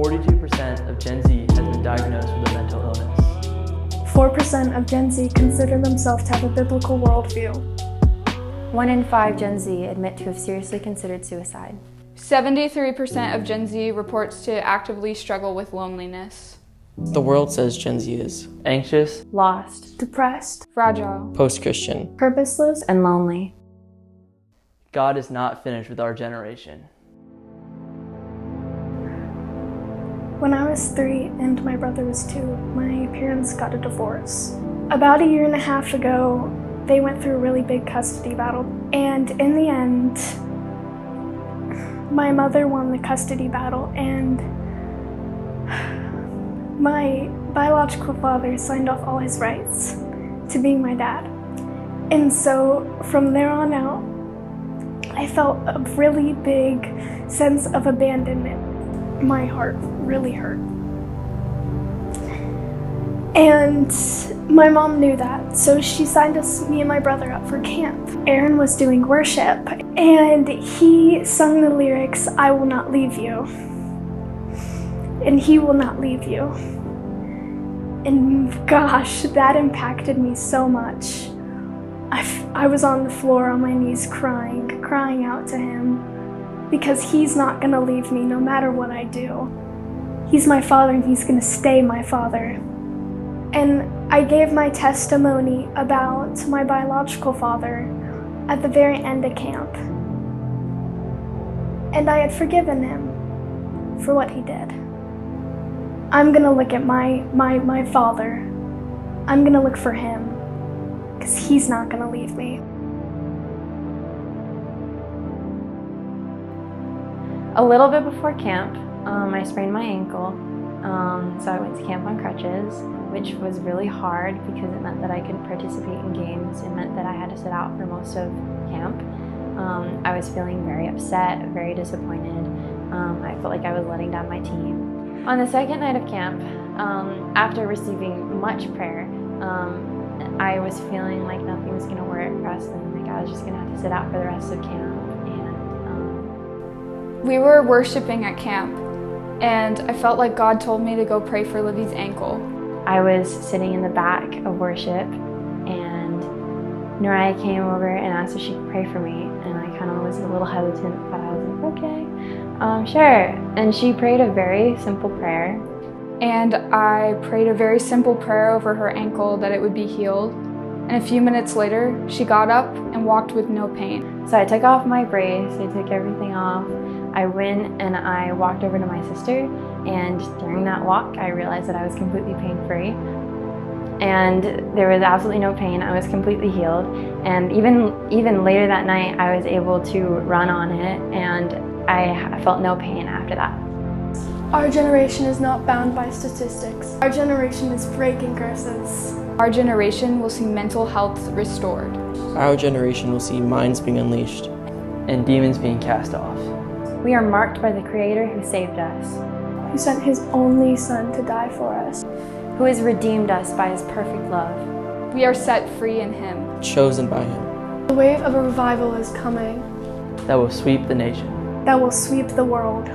42% of Gen Z has been diagnosed with a mental illness. 4% of Gen Z consider themselves to have a biblical worldview. 1 in 5 Gen Z admit to have seriously considered suicide. 73% of Gen Z reports to actively struggle with loneliness. The world says Gen Z is Anxious, Lost, Depressed, Fragile. post-Christian. purposeless, and lonely. God is not finished with our generation. When I was 3 and my brother was 2, my parents got a divorce. About a year and a half ago, they went through a really big custody battle. And in the end, my mother won the custody battle, and my biological father signed off all his rights to being my dad. And so from there on out, I felt a really big sense of abandonment. My heart really hurt. And my mom knew that, so she signed me and my brother up for camp. Aaron was doing worship, and he sung the lyrics, "I will not leave you, and he will not leave you." And gosh, that impacted me so much. I was on the floor on my knees crying out to him, because he's not gonna leave me no matter what I do. He's my father, and he's gonna stay my father. And I gave my testimony about my biological father at the very end of camp. And I had forgiven him for what he did. I'm gonna look at my father. I'm gonna look for him, because he's not gonna leave me. A little bit before camp, I sprained my ankle, so I went to camp on crutches, which was really hard because it meant that I couldn't participate in games. It meant that I had to sit out for most of camp. I was feeling very upset, very disappointed. I felt like I was letting down my team. On the second night of camp, after receiving much prayer, I was feeling like nothing was going to work for us, and like I was just going to have to sit out for the rest of camp. We were worshiping at camp, and I felt like God told me to go pray for Livy's ankle. I was sitting in the back of worship, and Noriah came over and asked if she could pray for me, and I kind of was a little hesitant, but I was like, okay, sure. And she prayed a very simple prayer. And I prayed a very simple prayer over her ankle that it would be healed. And a few minutes later, she got up and walked with no pain. So I took off my brace, I took everything off. I went and I walked over to my sister, and during that walk, I realized that I was completely pain-free. And there was absolutely no pain. I was completely healed. And even later that night, I was able to run on it, and I felt no pain after that. Our generation is not bound by statistics. Our generation is breaking curses. Our generation will see mental health restored. Our generation will see minds being unleashed. And demons being cast off. We are marked by the Creator who saved us, Who sent his only son to die for us. who has redeemed us by his perfect love. We are set free in Him. Chosen by him. The wave of a revival is coming That will sweep the nation. that will sweep the world.